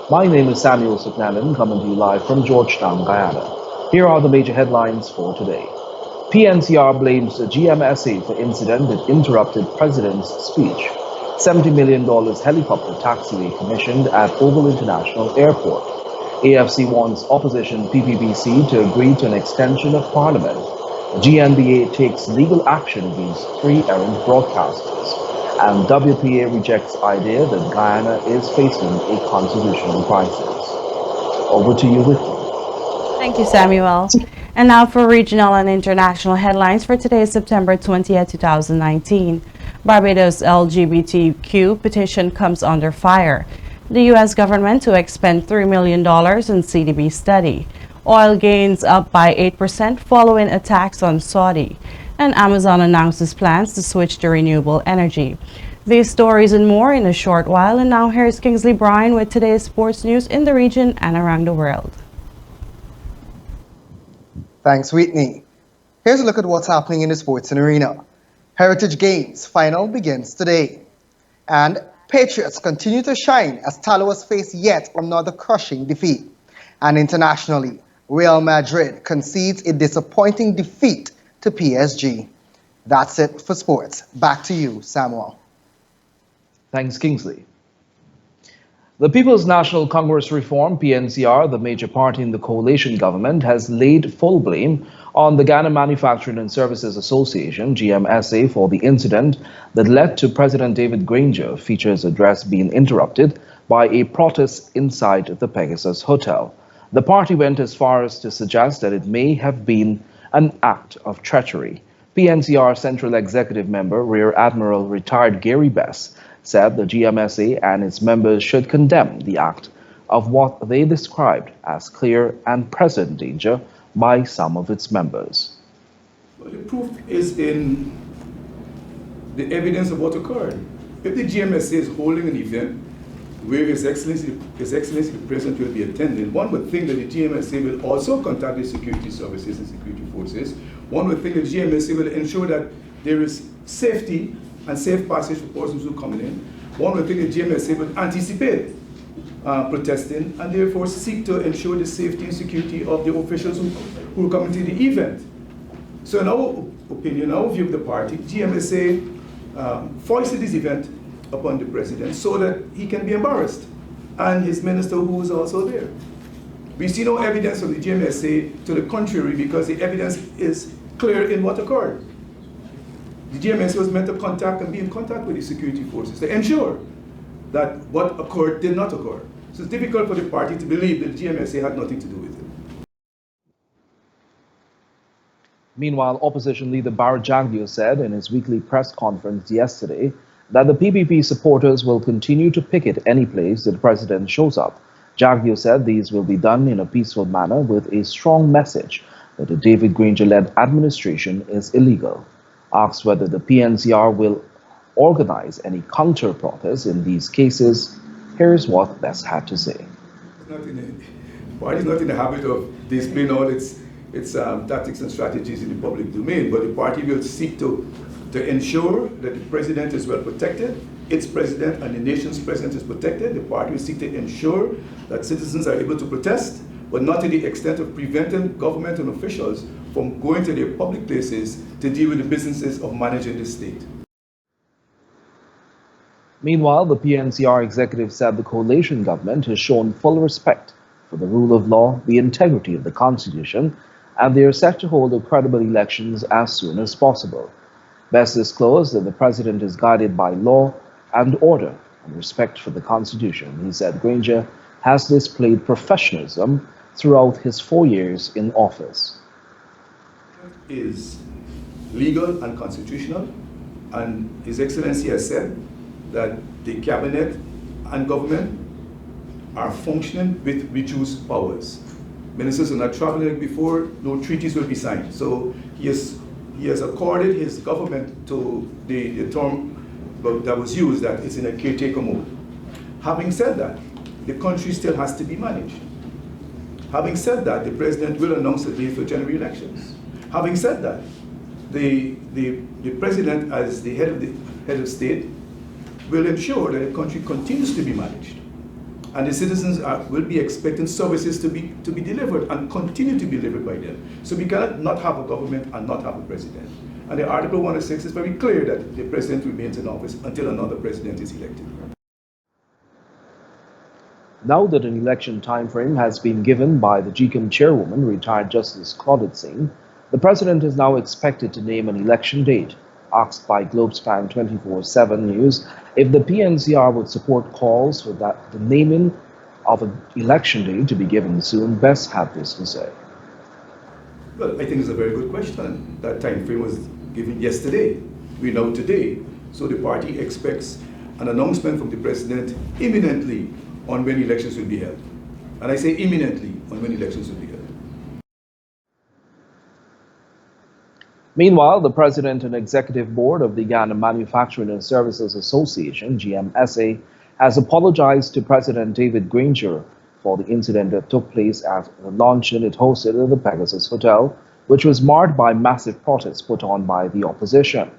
My name is Samuel Suknanan, coming to you live from Georgetown, Guyana. Here are the major headlines for today. PNCR blames GMSA for incident that interrupted President's speech. $70 million helicopter taxiway commissioned at Oval International Airport. AFC wants opposition PPPC to agree to an extension of Parliament. GNBA takes legal action against three errant broadcasters. And WPA rejects idea that Guyana is facing a constitutional crisis. Over to you, Whitney. Thank you, Samuel. And now for regional and international headlines for today, September 20th, 2019. Barbados LGBTQ petition comes under fire. The U.S. government to expend $3 million in CDB study. Oil gains up by 8% following attacks on Saudi. And Amazon announces plans to switch to renewable energy. These stories and more in a short while. And now here's Kingsley Bryan with today's sports news in the region and around the world. Thanks, Whitney. Here's a look at what's happening in the sports arena. Heritage Games final begins today. And Patriots continue to shine as Talos face yet another crushing defeat. And internationally, Real Madrid concedes a disappointing defeat to PSG. That's it for sports. Back to you, Samuel. Thanks, Kingsley. The People's National Congress Reform, PNCR, the major party in the coalition government, has laid full blame on the Ghana Manufacturing and Services Association, GMSA, for the incident that led to President David Granger Feature's address being interrupted by a protest inside the Pegasus Hotel. The party went as far as to suggest that it may have been an act of treachery. PNCR Central Executive Member, Rear Admiral retired Gary Bess, said the GMSA and its members should condemn the act of what they described as clear and present danger by some of its members. Well, the proof is in the evidence of what occurred. If the GMSA is holding an event where His Excellency the President will be attending, one would think that the GMSA will also contact the security services and security forces. One would think that the GMSA will ensure that there is safety and safe passage for persons who are coming in. One would think the GMSA would anticipate protesting and therefore seek to ensure the safety and security of the officials who are coming to the event. So in our opinion, our view of the party, GMSA foisted this event upon the president so that he can be embarrassed and his minister who is also there. We see no evidence of the GMSA to the contrary because the evidence is clear in what occurred. The GMSA was meant to contact and be in contact with the security forces to ensure that what occurred did not occur. So it's difficult for the party to believe that the GMSA had nothing to do with it. Meanwhile, opposition leader Barra Jagdeo said in his weekly press conference yesterday that the PPP supporters will continue to picket any place that the president shows up. Jagdeo said these will be done in a peaceful manner with a strong message that the David Granger-led administration is illegal. Asked whether the PNCR will organize any counter-protests in these cases, here's what Bess had to say. The party is not in the habit of displaying all its tactics and strategies in the public domain, but the party will seek to ensure that the president is well protected, its president and the nation's president is protected. The party will seek to ensure that citizens are able to protest, but not to the extent of preventing government and officials from going to their public places to deal with the businesses of managing the state. Meanwhile, the PNCR executive said the coalition government has shown full respect for the rule of law, the integrity of the Constitution, and they are set to hold credible elections as soon as possible. Best disclosed that the president is guided by law and order and respect for the Constitution. He said Granger has displayed professionalism throughout his 4 years in office. Is legal and constitutional, and His Excellency has said that the cabinet and government are functioning with reduced powers. Ministers are not traveling like before, no treaties will be signed. So he has accorded his government to the term that was used, that it's in a caretaker mode. Having said that, the country still has to be managed. Having said that, the president will announce the date for general elections. Having said that, the president, as the head of state, will ensure that the country continues to be managed. And the citizens will be expecting services to be delivered and continue to be delivered by them. So we cannot not have a government and not have a president. And the Article 106 is very clear that the president remains in office until another president is elected. Now that an election timeframe has been given by the GCOM chairwoman, retired Justice Claudette Singh, the president is now expected to name an election date. Asked by Globespan 24x7 News if the PNCR would support calls for the naming of an election date to be given soon, Best had this to say. Well, I think it's a very good question. That time frame was given yesterday. We know today. So the party expects an announcement from the president imminently on when elections will be held. And I say imminently on when elections will be held. Meanwhile, the president and executive board of the Ghana Manufacturing and Services Association, GMSA, has apologized to President David Granger for the incident that took place at the luncheon it hosted at the Pegasus Hotel, which was marred by massive protests put on by the opposition.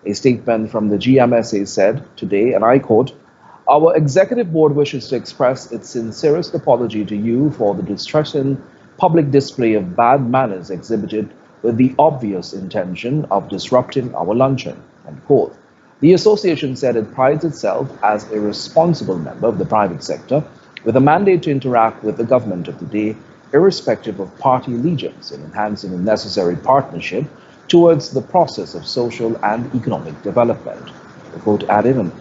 A statement from the GMSA said today, and I quote, "Our executive board wishes to express its sincerest apology to you for the distressing public display of bad manners exhibited with the obvious intention of disrupting our luncheon." End quote. The association said it prides itself as a responsible member of the private sector with a mandate to interact with the government of the day, irrespective of party allegiance, in enhancing a necessary partnership towards the process of social and economic development. The quote added,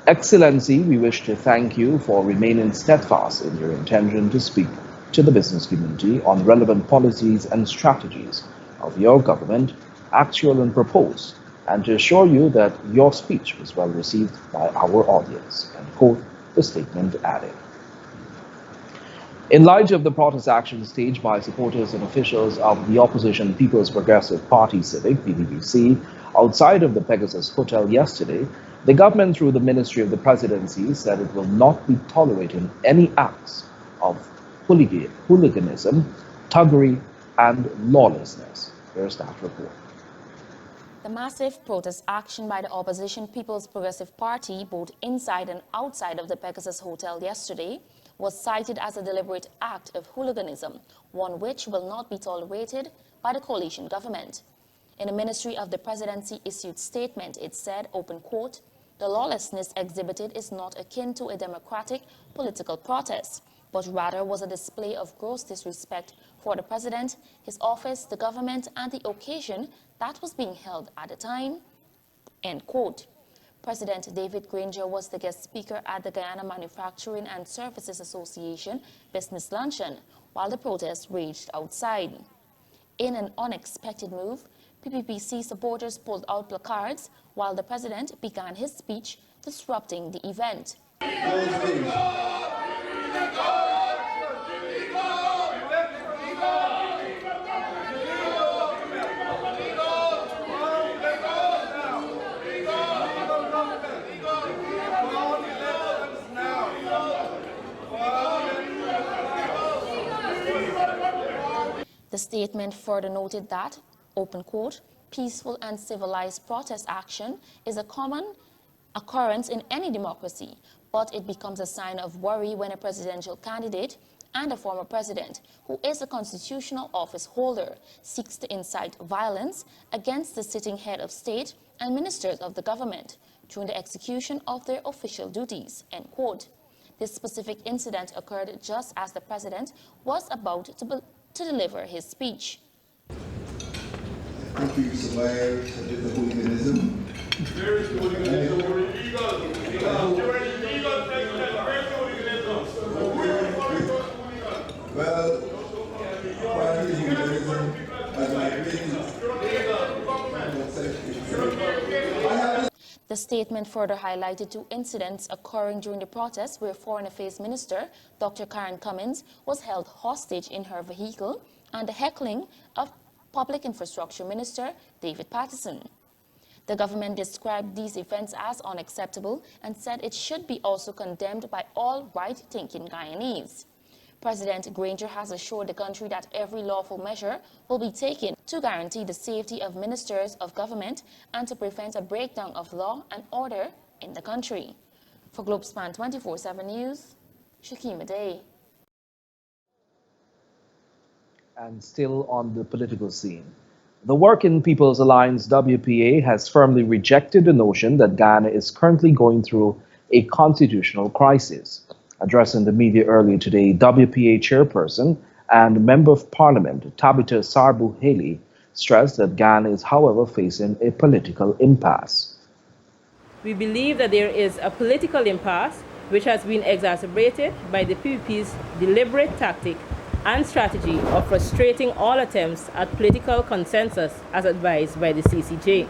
"Excellency, we wish to thank you for remaining steadfast in your intention to speak to the business community on relevant policies and strategies of your government, actual and proposed, and to assure you that your speech was well received by our audience." End quote, the statement added. In light of the protest action staged by supporters and officials of the opposition People's Progressive Party Civic, PPPC, outside of the Pegasus Hotel yesterday, the government, through the Ministry of the Presidency, said it will not be tolerating any acts of hooliganism, thuggery, and lawlessness. Here's that report. The massive protest action by the opposition People's Progressive Party, both inside and outside of the Pegasus Hotel yesterday, was cited as a deliberate act of hooliganism, one which will not be tolerated by the coalition government. In a Ministry of the Presidency issued statement, it said, open quote, "The lawlessness exhibited is not akin to a democratic political protest, but rather was a display of gross disrespect for the president, his office, the government, and the occasion that was being held at the time." End quote. President David Granger was the guest speaker at the Guyana Manufacturing and Services Association business luncheon, while the protests raged outside. In an unexpected move, PPPC supporters pulled out placards while the president began his speech, disrupting the event. The statement further noted that, open quote, "Peaceful and civilized protest action is a common occurrence in any democracy, but it becomes a sign of worry when a presidential candidate and a former president, who is a constitutional office holder, seeks to incite violence against the sitting head of state and ministers of the government during the execution of their official duties." End quote. This specific incident occurred just as the president was about to deliver his speech. I think we survived the hooliganism. Well, party hooliganism has migrated. The statement further highlighted two incidents occurring during the protests where Foreign Affairs Minister Dr. Karen Cummins was held hostage in her vehicle and the heckling of Public Infrastructure Minister David Patterson. The government described these events as unacceptable and said it should be also condemned by all right-thinking Guyanese. President Granger has assured the country that every lawful measure will be taken to guarantee the safety of ministers of government and to prevent a breakdown of law and order in the country. For Globespan 24x7 News, Shakima Day. And still on the political scene, the Working People's Alliance WPA has firmly rejected the notion that Ghana is currently going through a constitutional crisis. Addressing the media earlier today, WPA chairperson and Member of Parliament Tabitha Sarbu Haley stressed that Ghana is, however, facing a political impasse. We believe that there is a political impasse which has been exacerbated by the PPP's deliberate tactic and strategy of frustrating all attempts at political consensus as advised by the CCJ.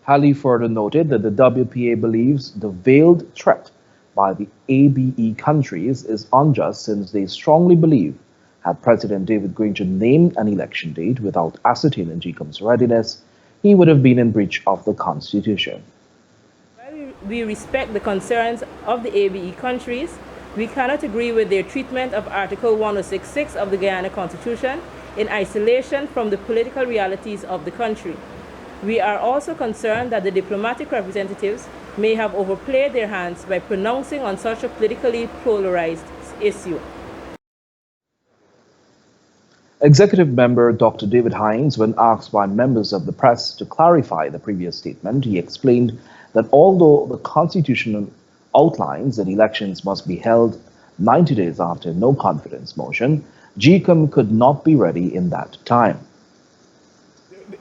Halley further noted that the WPA believes the veiled threat by the ABE countries is unjust since they strongly believe had President David Granger named an election date without ascertaining GCOM's readiness, he would have been in breach of the Constitution. While we respect the concerns of the ABE countries, we cannot agree with their treatment of Article 1066 of the Guyana Constitution in isolation from the political realities of the country. We are also concerned that the diplomatic representatives may have overplayed their hands by pronouncing on such a politically polarized issue. Executive member Dr. David Hines, when asked by members of the press to clarify the previous statement, he explained that although the Constitution outlines that elections must be held 90 days after no confidence motion, GCOM could not be ready in that time.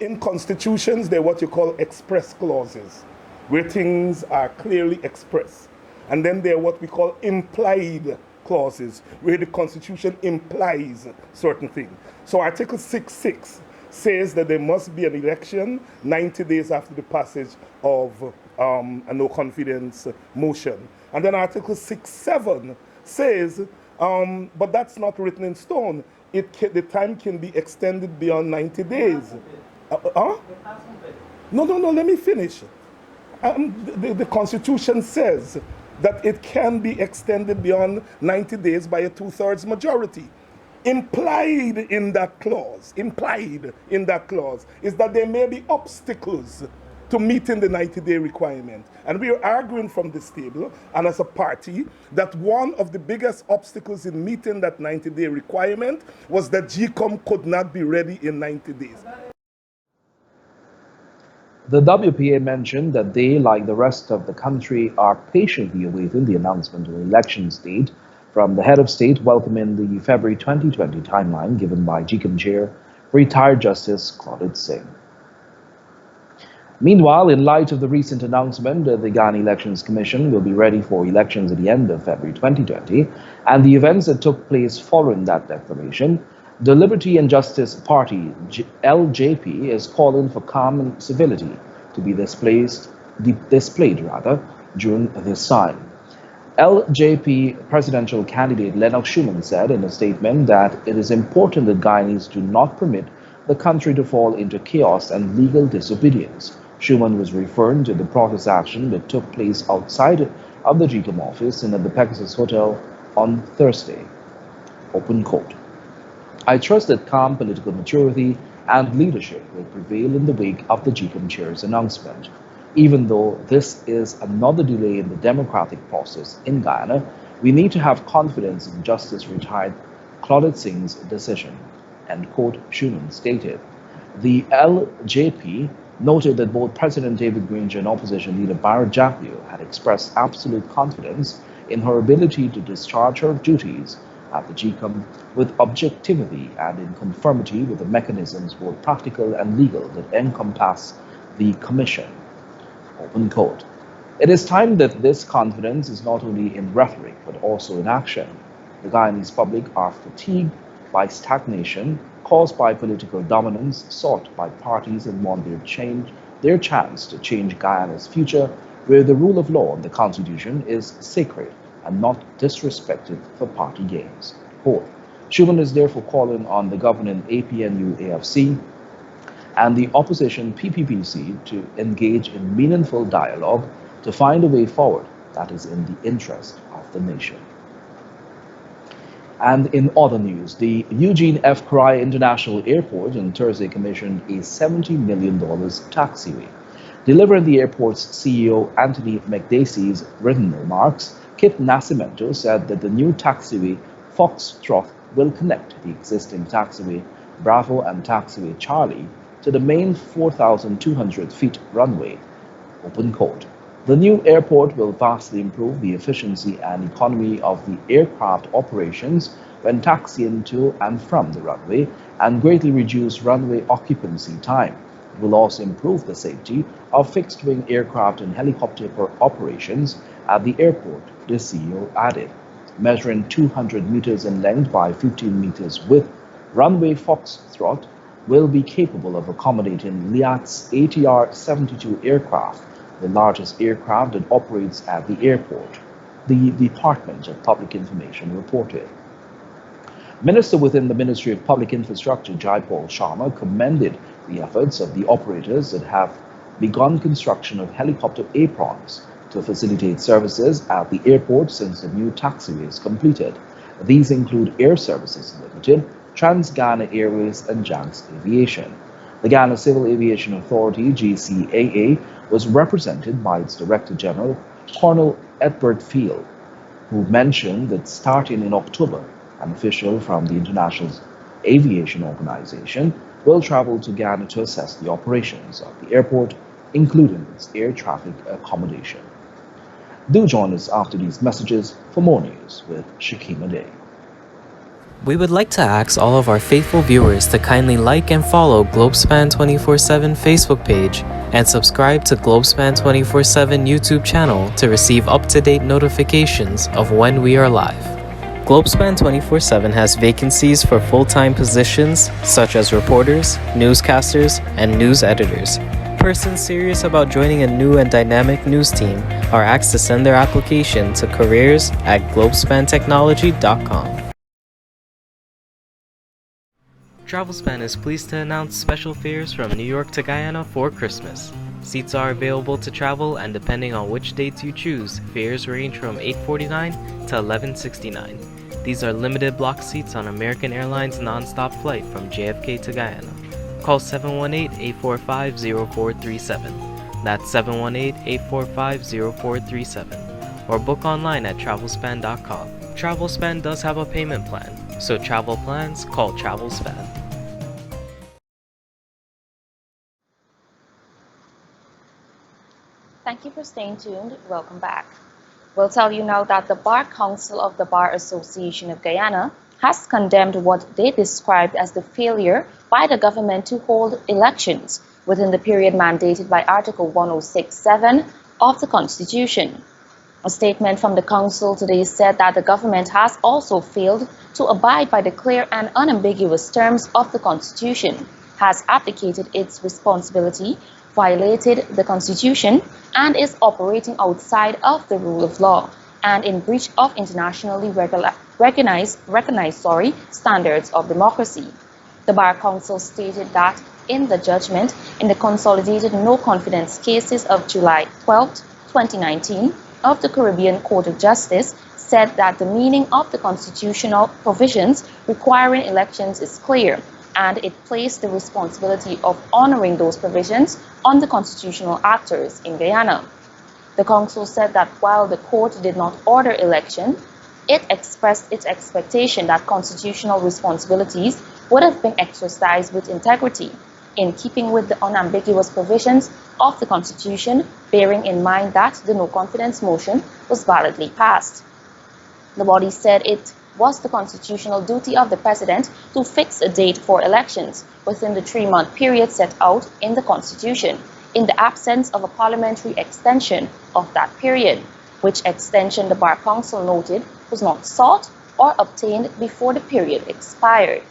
In constitutions, they're what you call express clauses, where things are clearly expressed. And then they're what we call implied clauses, where the Constitution implies certain things. So Article 6.6 says that there must be an election 90 days after the passage of a no confidence motion. And then Article 6.7 says, but that's not written in stone. The time can be extended beyond 90 days. No, let me finish. The Constitution says that it can be extended beyond 90 days by a 2/3 majority. Implied in that clause is that there may be obstacles to meeting the 90-day requirement. And we are arguing from this table and as a party that one of the biggest obstacles in meeting that 90-day requirement was that GCOM could not be ready in 90 days. The WPA mentioned that they, like the rest of the country, are patiently awaiting the announcement of an elections date from the head of state, welcoming the February 2020 timeline given by GCOM chair, retired Justice Claudette Singh. Meanwhile, in light of the recent announcement that the Ghana Elections Commission will be ready for elections at the end of February 2020 and the events that took place following that declaration, the Liberty and Justice Party, LJP, is calling for calm and civility to be displayed during this time. LJP presidential candidate Lennox Schumann said in a statement that it is important that Guyanese do not permit the country to fall into chaos and legal disobedience. Schumann was referring to the protest action that took place outside of the GCOM office and at the Pegasus Hotel on Thursday. Open quote. I trust that calm political maturity and leadership will prevail in the wake of the GCOM chair's announcement. Even though this is another delay in the democratic process in Guyana, we need to have confidence in Justice retired Claudette Singh's decision, end quote, Schumann stated. The LJP noted that both President David Granger and opposition leader Barrett Jacquio had expressed absolute confidence in her ability to discharge her duties at the GCOM with objectivity and in conformity with the mechanisms, both practical and legal, that encompass the Commission. Open quote. It is time that this confidence is not only in rhetoric but also in action. The Guyanese public are fatigued by stagnation caused by political dominance sought by parties and want their chance to change Guyana's future, where the rule of law and the Constitution is sacred and not disrespected for party gains. Quote. Schumann is therefore calling on the governing APNU-AFC and the opposition PPPC to engage in meaningful dialogue to find a way forward that is in the interest of the nation. And in other news, the Eugene F. Cry International Airport on Thursday commissioned a $70 million taxiway. Delivering the airport's CEO Anthony McDacey's written remarks, Kit Nascimento said that the new taxiway Foxtrot will connect the existing taxiway Bravo and taxiway Charlie to the main 4,200 feet runway, open court. The new airport will vastly improve the efficiency and economy of the aircraft operations when taxiing to and from the runway and greatly reduce runway occupancy time. It will also improve the safety of fixed-wing aircraft and helicopter operations at the airport, the CEO added. Measuring 200 meters in length by 15 meters width, runway Foxtrot will be capable of accommodating Liat's ATR-72 aircraft, the largest aircraft that operates at the airport, the Department of Public Information reported. Minister within the Ministry of Public Infrastructure, Jaipal Sharma, commended the efforts of the operators that have begun construction of helicopter aprons to facilitate services at the airport since the new taxiway is completed. These include Air Services Limited, Trans-Ghana Airways, and Janks Aviation. The Ghana Civil Aviation Authority, GCAA, was represented by its Director General, Colonel Edward Field, who mentioned that starting in October, an official from the International Aviation Organization will travel to Ghana to assess the operations of the airport, including its air traffic accommodation. Do join us after these messages for more news with Shakima Day. We would like to ask all of our faithful viewers to kindly like and follow Globespan 24x7 Facebook page and subscribe to Globespan 24x7 YouTube channel to receive up-to-date notifications of when we are live. Globespan 24x7 has vacancies for full-time positions such as reporters, newscasters, and news editors. Persons serious about joining a new and dynamic news team are asked to send their application to careers@globespantechnology.com. TravelSpan is pleased to announce special fares from New York to Guyana for Christmas. Seats are available to travel, and depending on which dates you choose, fares range from $849 to $1169. These are limited block seats on American Airlines non-stop flight from JFK to Guyana. Call 718-845-0437. That's 718-845-0437. Or book online at travelspan.com. TravelSpan does have a payment plan, so travel plans, call TravelSpan. Thank you for staying tuned. Welcome back. We'll tell you now that the Bar Council of the Bar Association of Guyana has condemned what they described as the failure by the government to hold elections within the period mandated by Article 106.7 of the Constitution. A statement from the Council today said that the government has also failed to abide by the clear and unambiguous terms of the Constitution, has abdicated its responsibility, violated the Constitution, and is operating outside of the rule of law and in breach of internationally recognized standards of democracy. The Bar Council stated that in the judgment in the consolidated no-confidence cases of July 12, 2019 of the Caribbean Court of Justice said that the meaning of the constitutional provisions requiring elections is clear, and it placed the responsibility of honoring those provisions on the constitutional actors in Guyana. The Council said that while the court did not order election, it expressed its expectation that constitutional responsibilities would have been exercised with integrity, in keeping with the unambiguous provisions of the Constitution, bearing in mind that the no-confidence motion was validly passed. The body said it was the constitutional duty of the President to fix a date for elections within the 3-month period set out in the Constitution, in the absence of a parliamentary extension of that period, which extension the Bar Council noted was not sought or obtained before the period expired.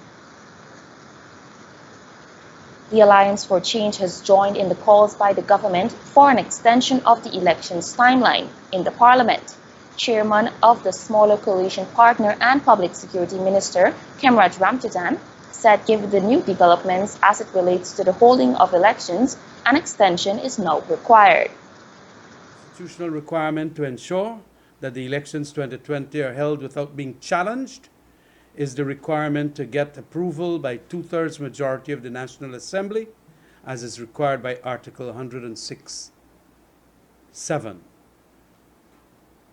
The Alliance for Change has joined in the calls by the government for an extension of the elections timeline in the Parliament. Chairman of the smaller coalition partner and Public Security Minister, Kemraj Ramchadan, said given the new developments as it relates to the holding of elections, an extension is now required. Constitutional requirement to ensure that the elections 2020 are held without being challenged is the requirement to get approval by 2/3 majority of the National Assembly, as is required by Article 106.7.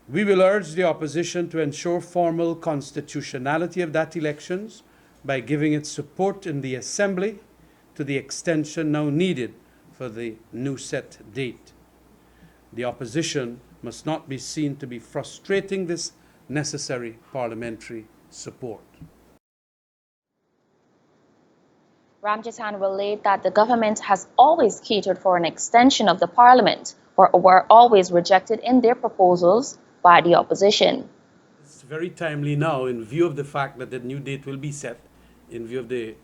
We will urge the opposition to ensure formal constitutionality of that elections by giving its support in the Assembly to the extension now needed for the new set date. The opposition must not be seen to be frustrating this necessary parliamentary support. Ramjatan relayed that the government has always catered for an extension of the parliament, but were always rejected in their proposals by the opposition. It's very timely now in view of the fact that the new date will be set, in view of the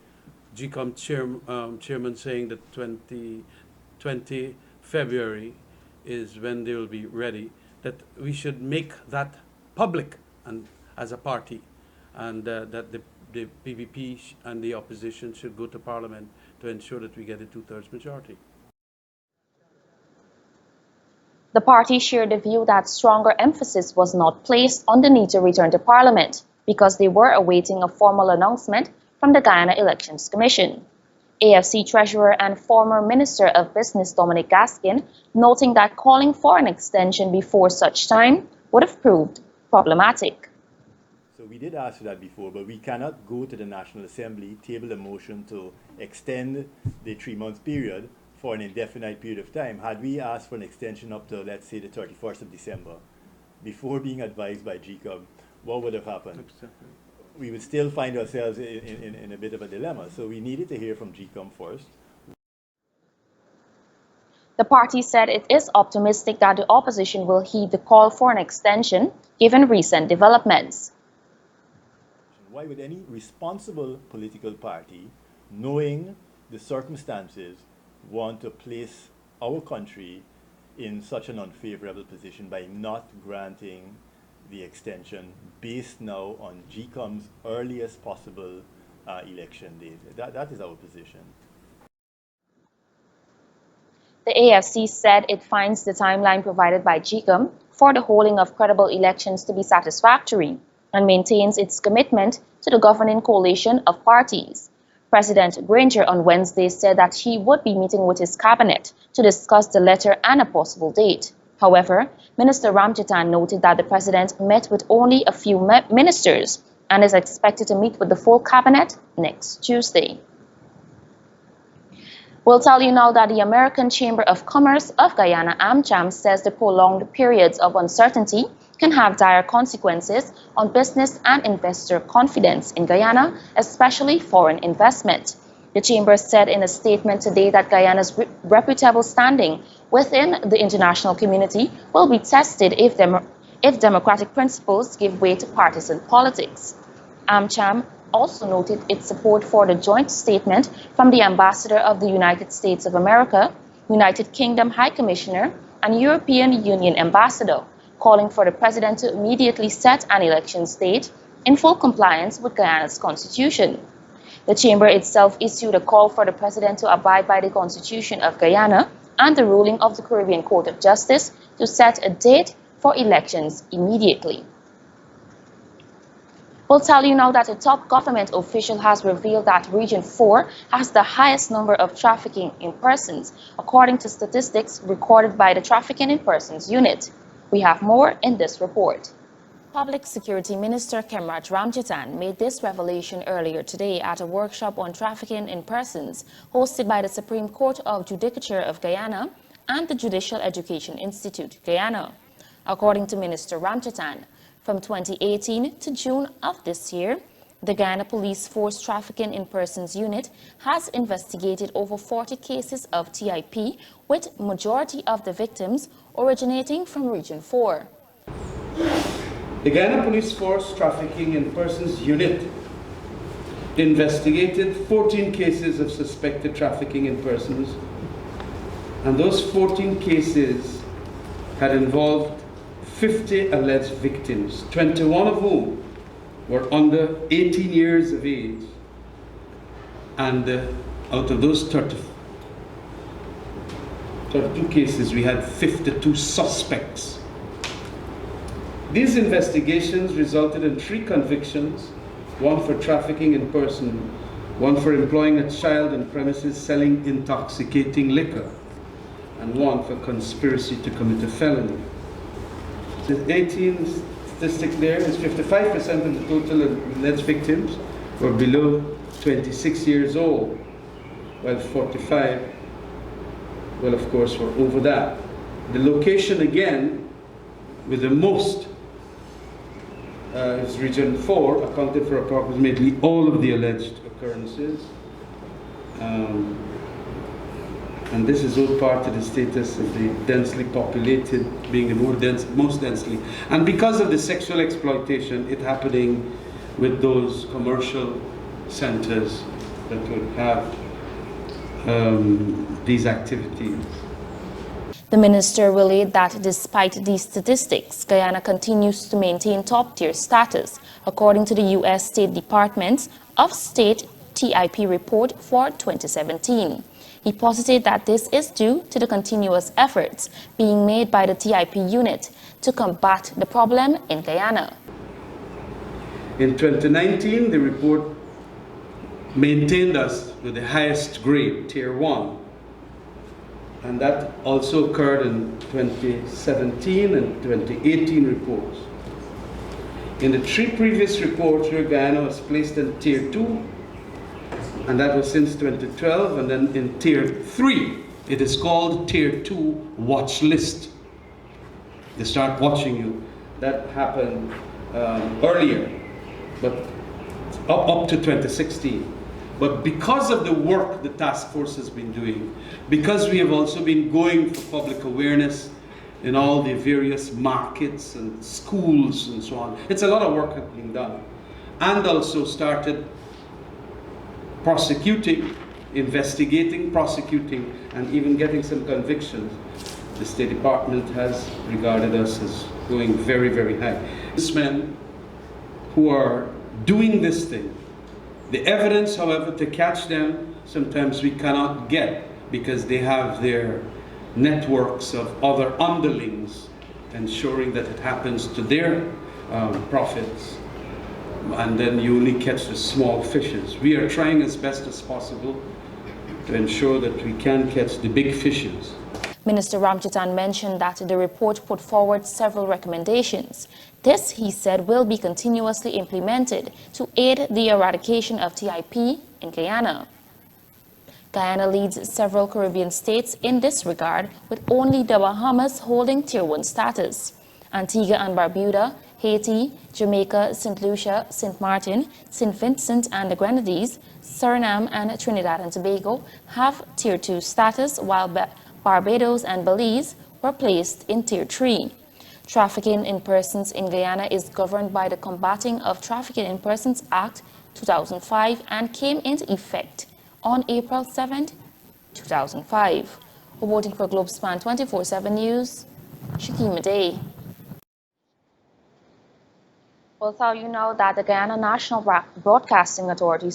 GCOM chairman saying that 20 February is when they will be ready, that we should make that public and as a party, and that the PPP and the opposition should go to Parliament to ensure that we get a 2/3 majority. The party shared the view that stronger emphasis was not placed on the need to return to Parliament because they were awaiting a formal announcement from the Guyana Elections Commission. AFC Treasurer and former Minister of Business Dominic Gaskin noting that calling for an extension before such time would have proved problematic. So we did ask for that before, but we cannot go to the National Assembly, table a motion to extend the 3-month period for an indefinite period of time. Had we asked for an extension up to, let's say, the 31st of December, before being advised by GCOM, what would have happened? We would still find ourselves in a bit of a dilemma. So we needed to hear from GCOM first. The party said it is optimistic that the opposition will heed the call for an extension, given recent developments. Why would any responsible political party, knowing the circumstances, want to place our country in such an unfavorable position by not granting the extension based now on GCOM's earliest possible election date? That is our position. The AFC said it finds the timeline provided by GCOM for the holding of credible elections to be satisfactory and maintains its commitment to the governing coalition of parties. President Granger on Wednesday said that he would be meeting with his cabinet to discuss the letter and a possible date. However, Minister Ramjatan noted that the president met with only a few ministers and is expected to meet with the full cabinet next Tuesday. We'll tell you now that the American Chamber of Commerce of Guyana, AmCham, says the prolonged periods of uncertainty can have dire consequences on business and investor confidence in Guyana, especially foreign investment. The Chamber said in a statement today that Guyana's reputable standing within the international community will be tested if democratic principles give way to partisan politics. AmCham also noted its support for the joint statement from the Ambassador of the United States of America, United Kingdom High Commissioner, and European Union Ambassador, calling for the president to immediately set an elections date in full compliance with Guyana's constitution. The Chamber itself issued a call for the president to abide by the Constitution of Guyana and the ruling of the Caribbean Court of Justice to set a date for elections immediately. We'll tell you now that a top government official has revealed that Region 4 has the highest number of trafficking in persons, according to statistics recorded by the Trafficking in Persons Unit. We have more in this report. Public Security Minister Kemraj Ramjatan made this revelation earlier today at a workshop on trafficking in persons hosted by the Supreme Court of Judicature of Guyana and the Judicial Education Institute, Guyana. According to Minister Ramjatan, from 2018 to June of this year, the Guyana Police Force Trafficking in Persons Unit has investigated over 40 cases of TIP, with majority of the victims originating from Region 4. The Guyana Police Force Trafficking in Persons Unit investigated 14 cases of suspected trafficking in persons, and those 14 cases had involved 50 alleged victims, 21 of whom were under 18 years of age, and out of those 32 cases, we had 52 suspects. These investigations resulted in 3 convictions, 1 for trafficking in person, 1 for employing a child on premises selling intoxicating liquor, and 1 for conspiracy to commit a felony. The 18 statistic there is 55% of the total alleged victims were below 26 years old, while 45, well, of course, were over that. The location again, with the most, is Region 4, accounted for approximately all of the alleged occurrences. And this is all part of the status of the densely populated, being the most densely. And because of the sexual exploitation, it happening with those commercial centers that would have these activities. The minister relayed that despite these statistics, Guyana continues to maintain top-tier status, according to the U.S. State Department of State TIP report for 2017. He posited that this is due to the continuous efforts being made by the TIP unit to combat the problem in Guyana. In 2019, the report maintained us with the highest grade, Tier 1. And that also occurred in 2017 and 2018 reports. In the 3 previous reports, Guyana was placed in Tier 2, and that was since 2012, and then in Tier 3, it is called Tier 2 watch list. They start watching you. That happened earlier, but up to 2016. But because of the work the task force has been doing, because we have also been going for public awareness in all the various markets and schools and so on, it's a lot of work that's being done. And also started prosecuting, investigating, prosecuting, and even getting some convictions. The State Department has regarded us as going very, very high. These men who are doing this thing, the evidence, however, to catch them, sometimes we cannot get because they have their networks of other underlings ensuring that it happens to their profits. And then you only catch the small fishes. We are trying as best as possible to ensure that we can catch the big fishes. Minister Ramchitan mentioned that the report put forward several recommendations. This, he said, will be continuously implemented to aid the eradication of TIP in Guyana. Guyana leads several Caribbean states in this regard, with only the Bahamas holding Tier 1 status. Antigua and Barbuda, Haiti, Jamaica, St. Lucia, St. Martin, St. Vincent and the Grenadines, Suriname and Trinidad and Tobago have Tier 2 status, while Barbados and Belize were placed in Tier 3. Trafficking in persons in Guyana is governed by the Combating of Trafficking in Persons Act 2005 and came into effect on April 7, 2005. Reporting for Globespan 24x7 News, Shakima Day. We'll tell you now that the Guyana National Broadcasting Authority,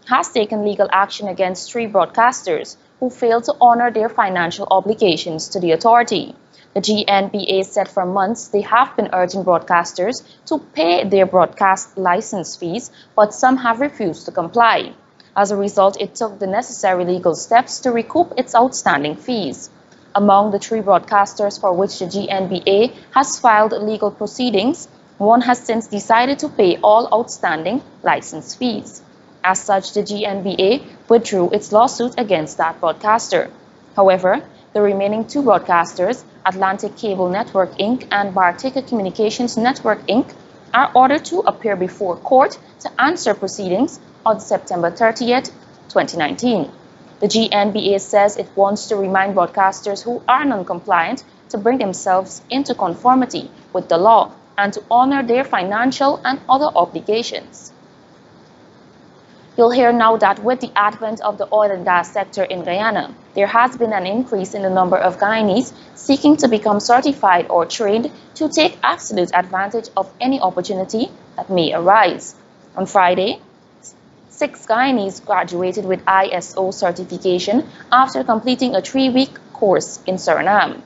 has taken legal action against 3 broadcasters who failed to honor their financial obligations to the authority. The GNBA said for months they have been urging broadcasters to pay their broadcast license fees, but some have refused to comply. As a result, it took the necessary legal steps to recoup its outstanding fees. Among the 3 broadcasters for which the GNBA has filed legal proceedings, one has since decided to pay all outstanding license fees. As such, the GNBA withdrew its lawsuit against that broadcaster. However, the remaining 2 broadcasters, Atlantic Cable Network Inc. and Bartica Communications Network Inc., are ordered to appear before court to answer proceedings on September 30th, 2019. The GNBA says it wants to remind broadcasters who are non-compliant to bring themselves into conformity with the law and to honor their financial and other obligations. You'll hear now that with the advent of the oil and gas sector in Guyana, there has been an increase in the number of Guyanese seeking to become certified or trained to take absolute advantage of any opportunity that may arise. On Friday, 6 Guyanese graduated with ISO certification after completing a 3-week course in Suriname.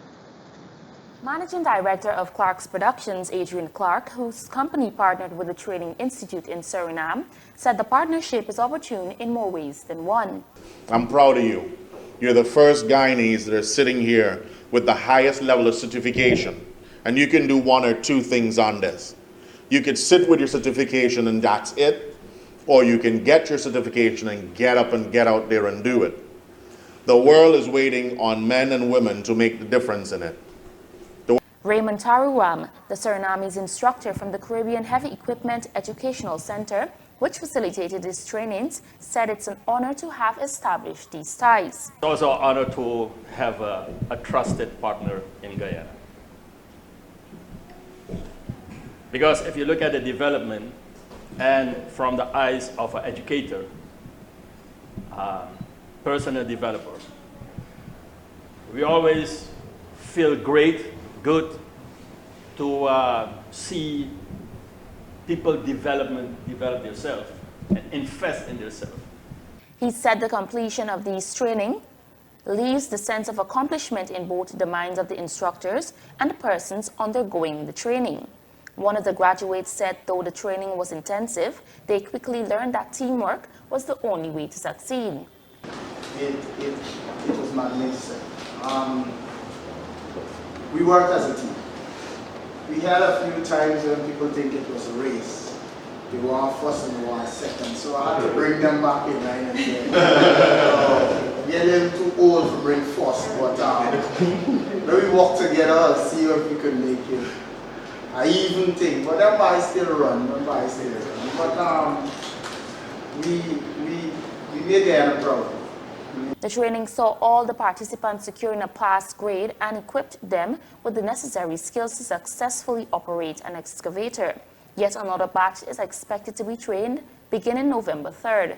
Managing Director of Clark's Productions, Adrian Clark, whose company partnered with the Training Institute in Suriname, said the partnership is opportune in more ways than one. I'm proud of you. You're the first Guyanese that are sitting here with the highest level of certification. And you can do one or two things on this. You could sit with your certification and that's it, or you can get your certification and get up and get out there and do it. The world is waiting on men and women to make the difference in it. Raymond Taruram, the Surinamese instructor from the Caribbean Heavy Equipment Educational Center, which facilitated these trainings, said it's an honor to have established these ties. It's also an honor to have a trusted partner in Guyana. Because if you look at the development and from the eyes of an educator, personal developer, we always feel good to see people develop themselves and invest in themselves. He said the completion of these training leaves the sense of accomplishment in both the minds of the instructors and the persons undergoing the training. One of the graduates said though the training was intensive, they quickly learned that teamwork was the only way to succeed. It was magnificent. We worked as a team. We had a few times when people think it was a race. They were first and they were second, so I had to bring them back in line and say, you're a little too old to bring first, but when we work together, I'll see if we could make it. I even think, but them boys still run, but we made Guyana proud. The training saw all the participants securing a pass grade and equipped them with the necessary skills to successfully operate an excavator. Yet another batch is expected to be trained beginning November 3rd.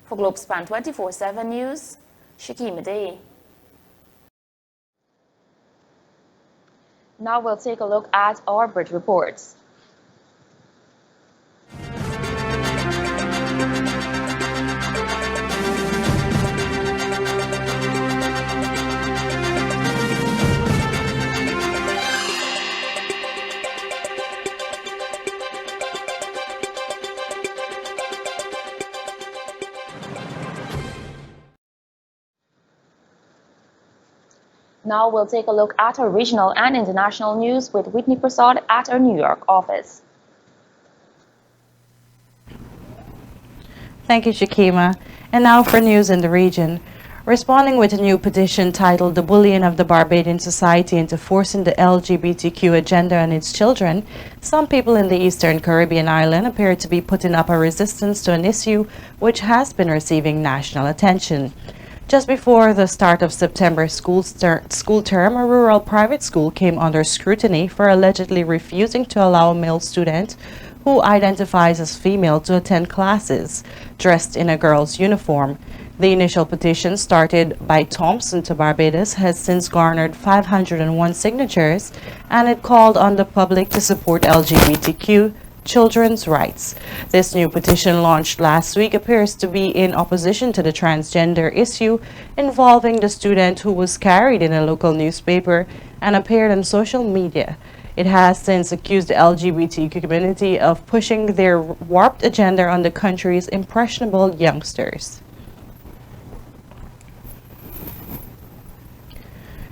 For Globespan 24x7 News, Shakima Day. Now we'll take a look at our bridge reports. Now we'll take a look at our regional and international news with Whitney Prasad at our New York office. Thank you, Shakima. And now for news in the region. Responding with a new petition titled "The Bullying of the Barbadian Society into Forcing the LGBTQ Agenda on Its Children," some people in the Eastern Caribbean island appear to be putting up a resistance to an issue which has been receiving national attention. Just before the start of September school term, a rural private school came under scrutiny for allegedly refusing to allow a male student who identifies as female to attend classes dressed in a girl's uniform. The initial petition, started by Thompson to Barbados, has since garnered 501 signatures, and it called on the public to support LGBTQ children's rights. This new petition, launched last week, appears to be in opposition to the transgender issue involving the student who was carried in a local newspaper and appeared on social media. It has since accused the LGBTQ community of pushing their warped agenda on the country's impressionable youngsters.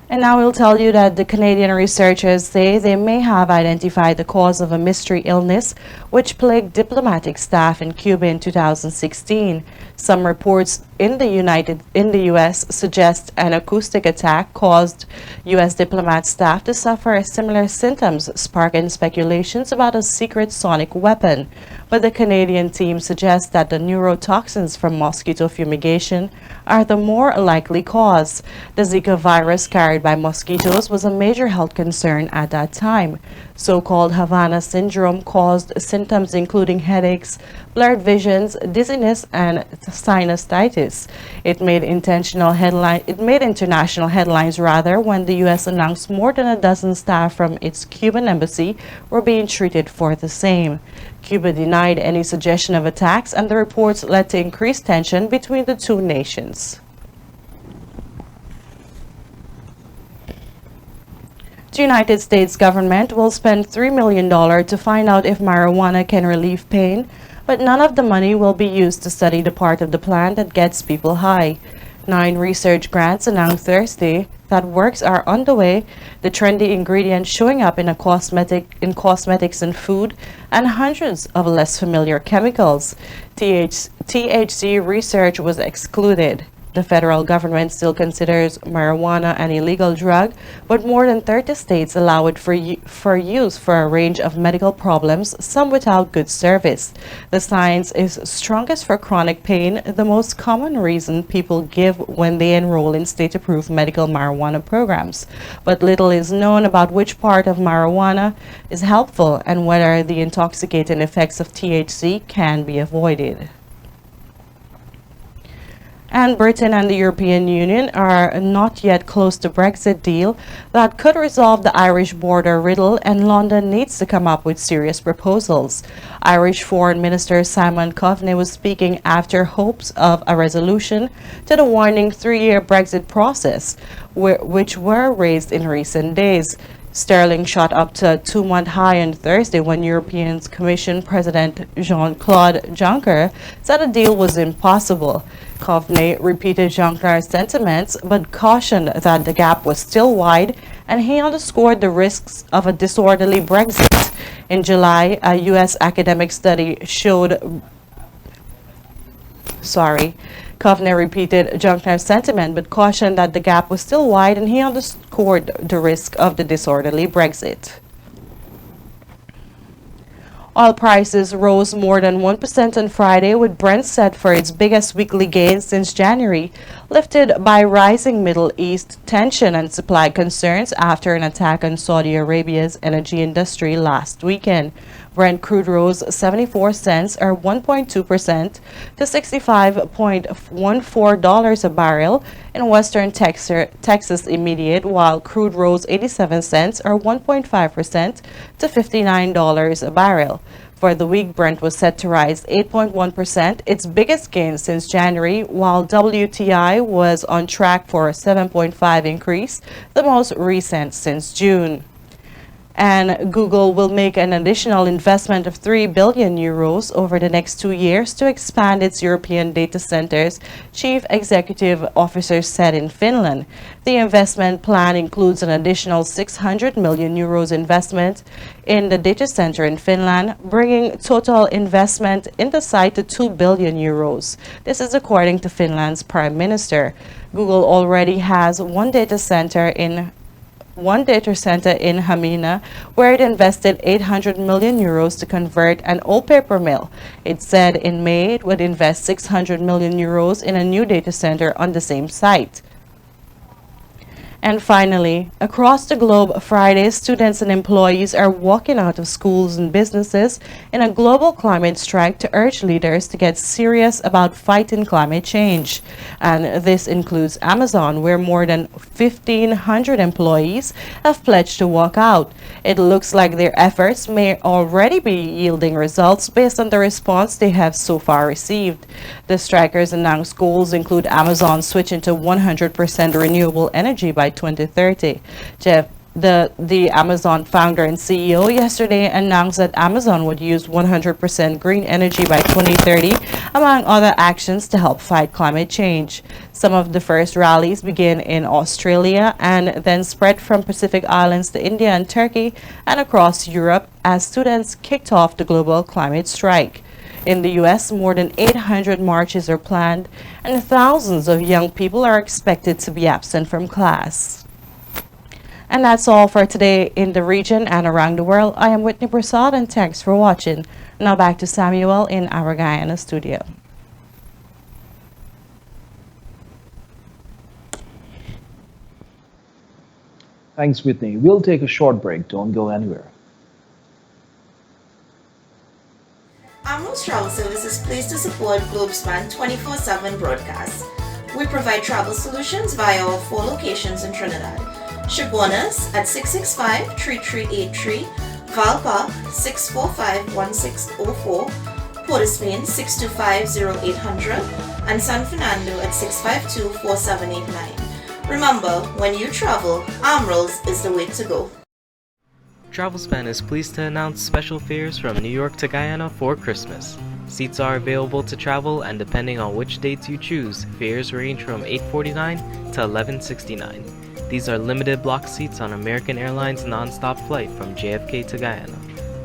And now we'll tell you that the Canadian researchers say they may have identified the cause of a mystery illness which plagued diplomatic staff in Cuba in 2016. Some reports in the U.S. suggest an acoustic attack caused U.S. diplomat staff to suffer similar symptoms, sparking speculations about a secret sonic weapon. But the Canadian team suggests that the neurotoxins from mosquito fumigation are the more likely cause. The Zika virus carried by mosquitoes was a major health concern at that time. So-called Havana syndrome caused symptoms including headaches, blurred visions, dizziness, and sinusitis. It made international headlines when the U.S. announced more than a dozen staff from its Cuban embassy were being treated for the same. Cuba denied any suggestion of attacks, and the reports led to increased tension between the two nations. The United States government will spend $3 million to find out if marijuana can relieve pain, but none of the money will be used to study the part of the plant that gets people high. 9 research grants announced Thursday that works are underway, the trendy ingredients showing up in cosmetics and food, and hundreds of less familiar chemicals. THC research was excluded. The federal government still considers marijuana an illegal drug, but more than 30 states allow it for use for a range of medical problems, some without good service. The science is strongest for chronic pain, the most common reason people give when they enroll in state-approved medical marijuana programs. But little is known about which part of marijuana is helpful and whether the intoxicating effects of THC can be avoided. And Britain and the European Union are not yet close to Brexit deal that could resolve the Irish border riddle, and London needs to come up with serious proposals. Irish Foreign Minister Simon Coveney was speaking after hopes of a resolution to the warning 3-year Brexit process, which were raised in recent days. Sterling shot up to a 2-month high on Thursday when European Commission President Jean-Claude Juncker said a deal was impossible. Coveney repeated Juncker's sentiments but cautioned that the gap was still wide, and he underscored the risks of a disorderly Brexit. In July, a U.S. academic study showed Coveney repeated Juncker's sentiment but cautioned that the gap was still wide, and he underscored the risk of the disorderly Brexit. Oil prices rose more than 1% on Friday, with Brent set for its biggest weekly gain since January, lifted by rising Middle East tension and supply concerns after an attack on Saudi Arabia's energy industry last weekend. Brent crude rose 74 cents or 1.2% to $65.14 a barrel in western Texas Immediate, while crude rose 87 cents or 1.5% to $59 a barrel. For the week, Brent was set to rise 8.1%, its biggest gain since January, while WTI was on track for a 7.5% increase, the most recent since June. And Google will make an additional investment of 3 billion euros over the next 2 years to expand its European data centers, Chief Executive Officer said in Finland. The investment plan includes an additional 600 million euros investment in the data center in Finland, bringing total investment in the site to 2 billion euros. This is according to Finland's Prime Minister. Google already has one data center in Hamina, where it invested 800 million euros to convert an old paper mill. It said in May it would invest 600 million euros in a new data center on the same site. And finally, across the globe, Friday, students and employees are walking out of schools and businesses in a global climate strike to urge leaders to get serious about fighting climate change. And this includes Amazon, where more than 1,500 employees have pledged to walk out. It looks like their efforts may already be yielding results based on the response they have so far received. The strikers announced goals include Amazon switching to 100% renewable energy by 2030. The Amazon founder and CEO yesterday announced that Amazon would use 100% green energy by 2030, among other actions to help fight climate change. Some of the first rallies began in Australia and then spread from Pacific Islands to India and Turkey and across Europe as students kicked off the global climate strike. In the U.S., more than 800 marches are planned, and thousands of young people are expected to be absent from class. And that's all for today in the region and around the world. I am Whitney Prasad, and thanks for watching. Now back to Samuel in our Guyana studio. Thanks, Whitney. We'll take a short break. Don't go anywhere. Amro's Travel Service is pleased to support Globespan 24x7 broadcasts. We provide travel solutions via our 4 locations in Trinidad. Chabonas at 665-3383, Valpark 645-1604, Port of Spain 625-0800, and San Fernando at 652-4789. Remember, when you travel, Amro's is the way to go. Travelspan is pleased to announce special fares from New York to Guyana for Christmas. Seats are available to travel, and depending on which dates you choose, fares range from $849 to $1169. These are limited block seats on American Airlines non-stop flight from JFK to Guyana.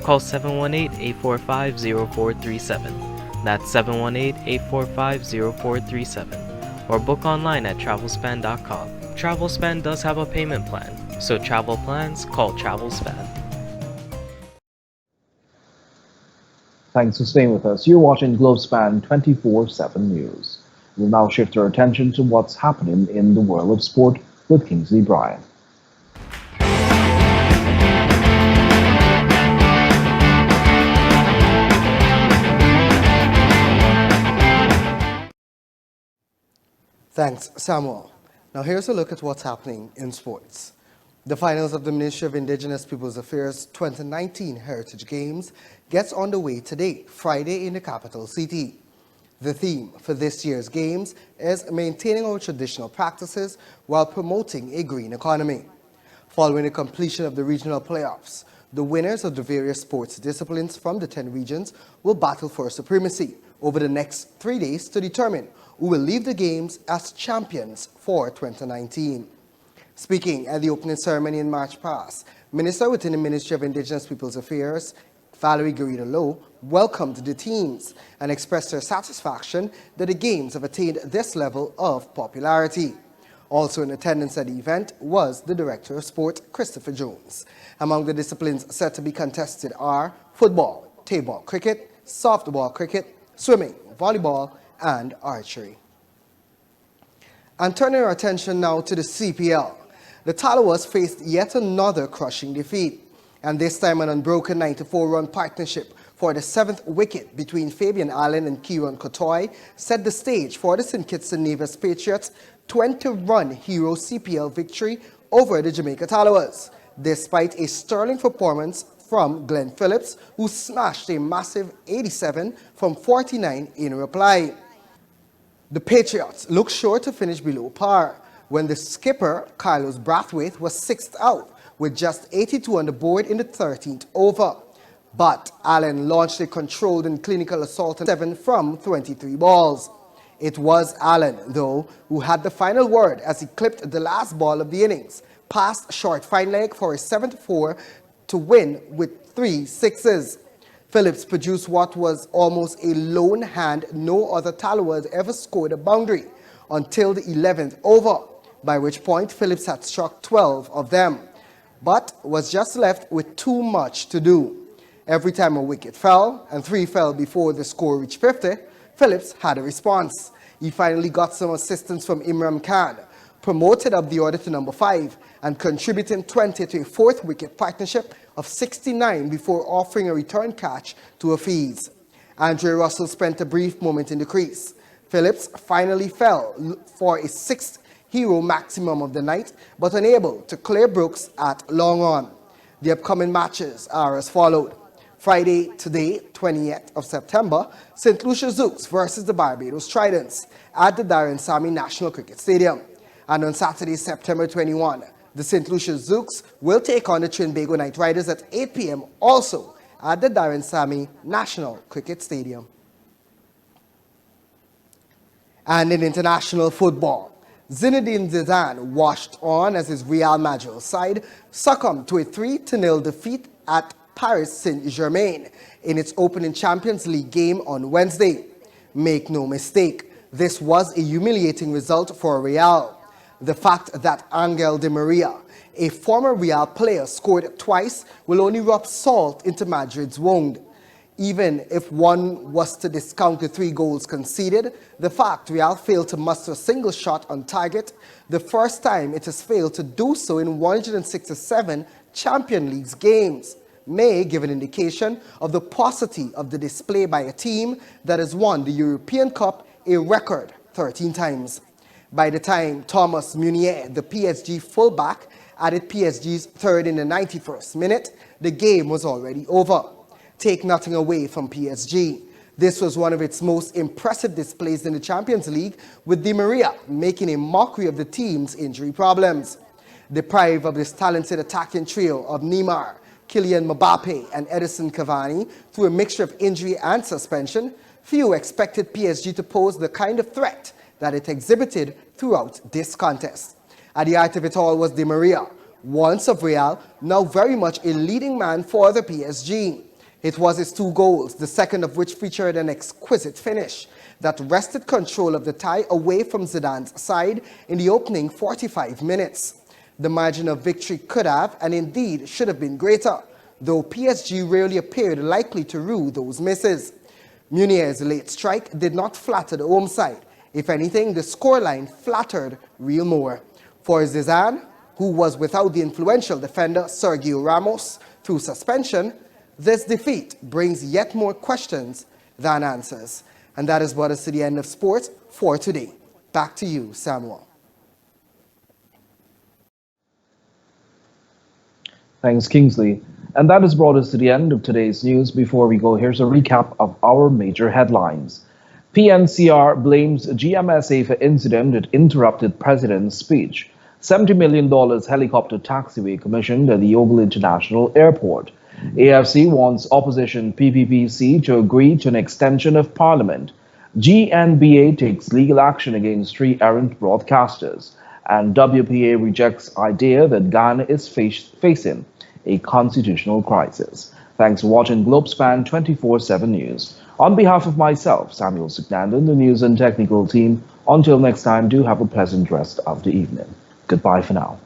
Call 718-845-0437. That's 718-845-0437. Or book online at travelspan.com. Travelspan does have a payment plan, so travel plans, call Travelspan. Thanks for staying with us. You're watching Globespan 24/7 News. We'll now shift our attention to what's happening in the world of sport with Kingsley Bryan. Thanks, Samuel. Now here's a look at what's happening in sports. The finals of the Ministry of Indigenous Peoples Affairs 2019 Heritage Games gets underway today, Friday, in the capital city. The theme for this year's games is maintaining our traditional practices while promoting a green economy. Following the completion of the regional playoffs, the winners of the various sports disciplines from the 10 regions will battle for supremacy over the next 3 days to determine who will leave the games as champions for 2019. Speaking at the opening ceremony in March past, Minister within the Ministry of Indigenous Peoples Affairs, Valerie Garrido-Lowe, welcomed the teams and expressed her satisfaction that the games have attained this level of popularity. Also in attendance at the event was the Director of Sport, Christopher Jones. Among the disciplines set to be contested are football, table cricket, softball cricket, swimming, volleyball, and archery. And turning our attention now to the CPL, the Talawas faced yet another crushing defeat, and this time an unbroken 94-run partnership for the 7th wicket between Fabian Allen and Kieron Kotoy set the stage for the St. Kitts and Nevis Patriots' 20-run hero CPL victory over the Jamaica Talawas, despite a sterling performance from Glenn Phillips, who smashed a massive 87 from 49 in reply. The Patriots looked sure to finish below par when the skipper, Carlos Brathwaite, was 6th out with just 82 on the board in the 13th over. But Allen launched a controlled and clinical assault on 7 from 23 balls. It was Allen, though, who had the final word as he clipped the last ball of the innings, past short fine leg for a 7-4 to win with 3 sixes. Phillips produced what was almost a lone hand. No other Talawa had ever scored a boundary until the 11th over, by which point Phillips had struck 12 of them, but was just left with too much to do. Every time a wicket fell, and 3 fell before the score reached 50, Phillips had a response. He finally got some assistance from Imran Khan, promoted up the order to number 5, and contributing 20 to a 4th wicket partnership of 69 before offering a return catch to Hafiz. Andre Russell spent a brief moment in the crease. Phillips finally fell for a 6th hero maximum of the night, but unable to clear Brooks at long on. The upcoming matches are as followed. Friday, today, 20th of September, St. Lucia Zouks versus the Barbados Tridents at the Darren Sammy National Cricket Stadium. And on Saturday, September 21, the St. Lucia Zouks will take on the Trinbago Knight Riders at 8 p.m. also at the Darren Sammy National Cricket Stadium. And in international football, Zinedine Zidane washed on as his Real Madrid side succumbed to a 3-0 defeat at Paris Saint-Germain in its opening Champions League game on Wednesday. Make no mistake, this was a humiliating result for Real. The fact that Angel Di Maria, a former Real player, scored twice will only rub salt into Madrid's wound. Even if one was to discount the 3 goals conceded, the fact Real failed to muster a single shot on target, the first time it has failed to do so in 167 Champions League games, may give an indication of the paucity of the display by a team that has won the European Cup a record 13 times. By the time Thomas Meunier, the PSG fullback, added PSG's 3rd in the 91st minute, the game was already over. Take nothing away from PSG. This was one of its most impressive displays in the Champions League, with Di Maria making a mockery of the team's injury problems. Deprived of this talented attacking trio of Neymar, Kylian Mbappe, and Edison Cavani through a mixture of injury and suspension, Few expected PSG to pose the kind of threat that it exhibited throughout this contest. At the heart of it all was Di Maria, once of Real, now very much a leading man for the PSG. It was his 2 goals, the second of which featured an exquisite finish that wrested control of the tie away from Zidane's side in the opening 45 minutes. The margin of victory could have, and indeed should have been greater, though PSG rarely appeared likely to rue those misses. Munier's late strike did not flatter the home side. If anything, the scoreline flattered Real more. For Zidane, who was without the influential defender Sergio Ramos through suspension, this defeat brings yet more questions than answers. And that is what is to the end of sports for today. Back to you, Samuel. Thanks, Kingsley. And that has brought us to the end of today's news. Before we go, here's a recap of our major headlines. PNCR blames GMSA for incident that interrupted president's speech. $70 million helicopter taxiway commissioned at the Ogle International Airport. AFC wants opposition PPPC to agree to an extension of parliament. GNBA takes legal action against 3 errant broadcasters. And WPA rejects idea that Ghana is facing a constitutional crisis. Thanks for watching Globespan 24x7 News. On behalf of myself, Samuel Signandan, the news and technical team, until next time, do have a pleasant rest of the evening. Goodbye for now.